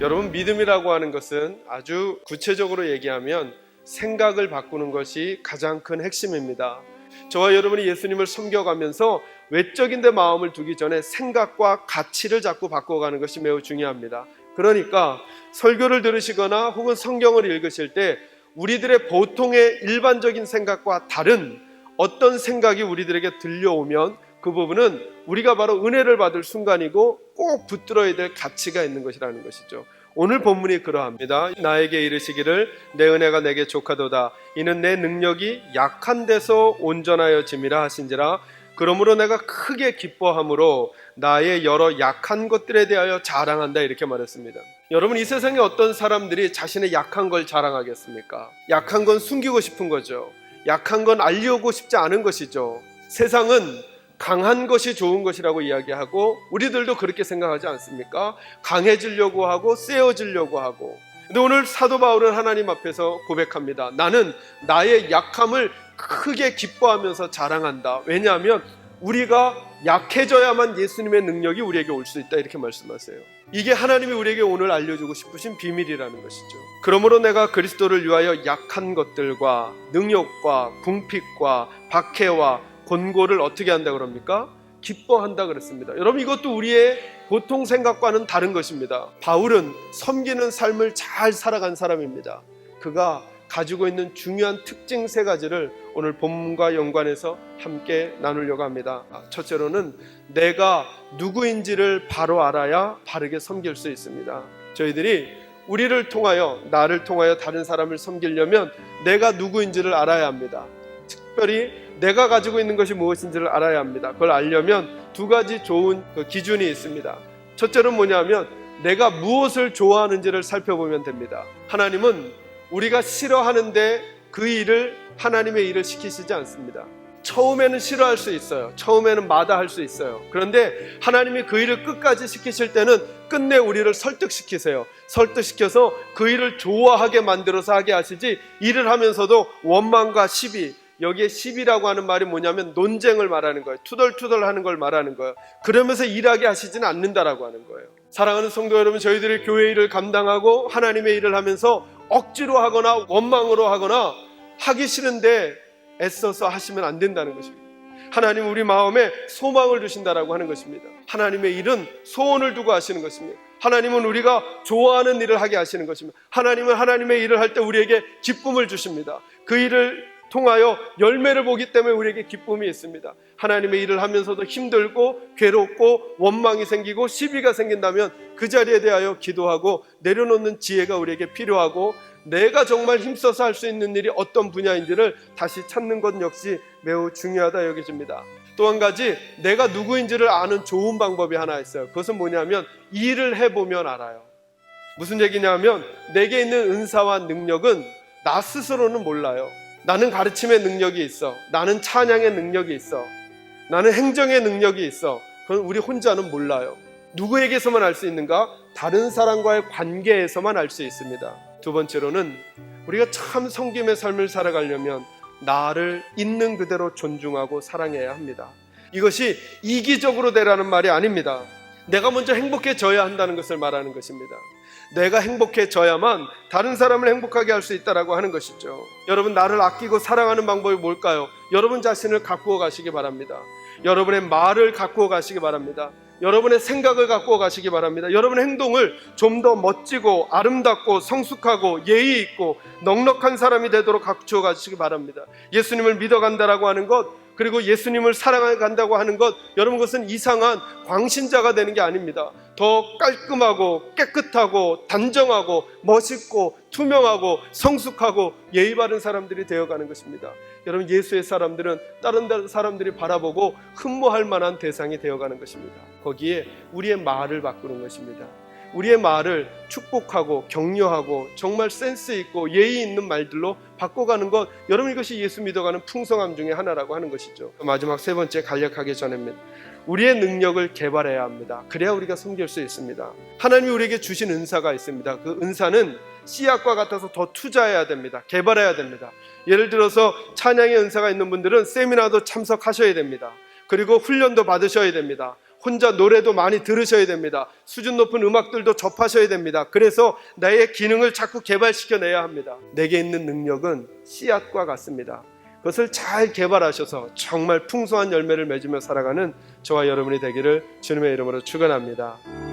여러분, 믿음이라고 하는 것은 아주 구체적으로 얘기하면 생각을 바꾸는 것이 가장 큰 핵심입니다. 저와 여러분이 예수님을 섬겨가면서 외적인 데 마음을 두기 전에 생각과 가치를 자꾸 바꿔가는 것이 매우 중요합니다. 그러니까 설교를 들으시거나 혹은 성경을 읽으실 때 우리들의 보통의 일반적인 생각과 다른 어떤 생각이 우리들에게 들려오면 그 부분은 우리가 바로 은혜를 받을 순간이고 꼭 붙들어야 될 가치가 있는 것이라는 것이죠. 오늘 본문이 그러합니다. 나에게 이르시기를 내 은혜가 내게 족하도다. 이는 내 능력이 약한 데서 온전하여짐이라 하신지라. 그러므로 내가 크게 기뻐함으로 나의 여러 약한 것들에 대하여 자랑한다, 이렇게 말했습니다. 여러분, 이 세상에 어떤 사람들이 자신의 약한 걸 자랑하겠습니까? 약한 건 숨기고 싶은 거죠. 약한 건 알리고 싶지 않은 것이죠. 세상은 강한 것이 좋은 것이라고 이야기하고 우리들도 그렇게 생각하지 않습니까? 강해지려고 하고 세워지려고 하고. 근데 오늘 사도 바울은 하나님 앞에서 고백합니다. 나는 나의 약함을 크게 기뻐하면서 자랑한다. 왜냐하면 우리가 약해져야만 예수님의 능력이 우리에게 올 수 있다, 이렇게 말씀하세요. 이게 하나님이 우리에게 오늘 알려주고 싶으신 비밀이라는 것이죠. 그러므로 내가 그리스도를 위하여 약한 것들과 능력과 궁핍과 박해와 권고를 어떻게 한다 그럽니까? 기뻐한다 그랬습니다. 여러분, 이것도 우리의 보통 생각과는 다른 것입니다. 바울은 섬기는 삶을 잘 살아간 사람입니다. 그가 가지고 있는 중요한 특징 세 가지를 오늘 본문과 연관해서 함께 나누려고 합니다. 첫째로는 내가 누구인지를 바로 알아야 바르게 섬길 수 있습니다. 저희들이 우리를 통하여, 나를 통하여 다른 사람을 섬기려면 내가 누구인지를 알아야 합니다. 특별히 내가 가지고 있는 것이 무엇인지를 알아야 합니다. 그걸 알려면 두 가지 좋은 기준이 있습니다. 첫째는 뭐냐면 내가 무엇을 좋아하는지를 살펴보면 됩니다. 하나님은 우리가 싫어하는데 그 일을 하나님의 일을 시키시지 않습니다. 처음에는 싫어할 수 있어요. 처음에는 마다할 수 있어요. 그런데 하나님이 그 일을 끝까지 시키실 때는 끝내 우리를 설득시키세요. 설득시켜서 그 일을 좋아하게 만들어서 하게 하시지, 일을 하면서도 원망과 시비, 여기에 시비라고 하는 말이 뭐냐면 논쟁을 말하는 거예요. 투덜투덜 하는 걸 말하는 거예요. 그러면서 일하게 하시지는 않는다라고 하는 거예요. 사랑하는 성도 여러분, 저희들이 교회 일을 감당하고 하나님의 일을 하면서 억지로 하거나 원망으로 하거나 하기 싫은데 애써서 하시면 안 된다는 것입니다. 하나님 우리 마음에 소망을 주신다라고 하는 것입니다. 하나님의 일은 소원을 두고 하시는 것입니다. 하나님은 우리가 좋아하는 일을 하게 하시는 것입니다. 하나님은 하나님의 일을 할 때 우리에게 기쁨을 주십니다. 그 일을 통하여 열매를 보기 때문에 우리에게 기쁨이 있습니다. 하나님의 일을 하면서도 힘들고 괴롭고 원망이 생기고 시비가 생긴다면 그 자리에 대하여 기도하고 내려놓는 지혜가 우리에게 필요하고, 내가 정말 힘써서 할 수 있는 일이 어떤 분야인지를 다시 찾는 것 역시 매우 중요하다 여겨집니다. 또 한 가지, 내가 누구인지를 아는 좋은 방법이 하나 있어요. 그것은 뭐냐면 일을 해보면 알아요. 무슨 얘기냐면 내게 있는 은사와 능력은 나 스스로는 몰라요. 나는 가르침의 능력이 있어. 나는 찬양의 능력이 있어. 나는 행정의 능력이 있어. 그건 우리 혼자는 몰라요. 누구에게서만 알 수 있는가? 다른 사람과의 관계에서만 알 수 있습니다. 두 번째로는 우리가 참 섬김의 삶을 살아가려면 나를 있는 그대로 존중하고 사랑해야 합니다. 이것이 이기적으로 되라는 말이 아닙니다. 내가 먼저 행복해져야 한다는 것을 말하는 것입니다. 내가 행복해져야만 다른 사람을 행복하게 할 수 있다라고 하는 것이죠. 여러분, 나를 아끼고 사랑하는 방법이 뭘까요? 여러분 자신을 가꾸어 가시기 바랍니다. 여러분의 말을 가꾸어 가시기 바랍니다. 여러분의 생각을 가꾸어 가시기 바랍니다. 여러분의 행동을 좀 더 멋지고 아름답고 성숙하고 예의 있고 넉넉한 사람이 되도록 갖추어 가시기 바랍니다. 예수님을 믿어간다라고 하는 것, 그리고 예수님을 사랑해 간다고 하는 것, 여러분 그것은 이상한 광신자가 되는 게 아닙니다. 더 깔끔하고 깨끗하고 단정하고 멋있고 투명하고 성숙하고 예의 바른 사람들이 되어가는 것입니다. 여러분, 예수의 사람들은 다른 사람들이 바라보고 흠모할 만한 대상이 되어가는 것입니다. 거기에 우리의 말을 바꾸는 것입니다. 우리의 말을 축복하고 격려하고 정말 센스 있고 예의 있는 말들로 바꿔가는 것, 여러분 이것이 예수 믿어가는 풍성함 중에 하나라고 하는 것이죠. 마지막 세 번째, 간략하게 전합니다. 우리의 능력을 개발해야 합니다. 그래야 우리가 섬길 수 있습니다. 하나님이 우리에게 주신 은사가 있습니다. 그 은사는 씨앗과 같아서 더 투자해야 됩니다. 개발해야 됩니다. 예를 들어서 찬양의 은사가 있는 분들은 세미나도 참석하셔야 됩니다. 그리고 훈련도 받으셔야 됩니다. 혼자 노래도 많이 들으셔야 됩니다. 수준 높은 음악들도 접하셔야 됩니다. 그래서 나의 기능을 자꾸 개발시켜내야 합니다. 내게 있는 능력은 씨앗과 같습니다. 그것을 잘 개발하셔서 정말 풍성한 열매를 맺으며 살아가는 저와 여러분이 되기를 주님의 이름으로 축원합니다.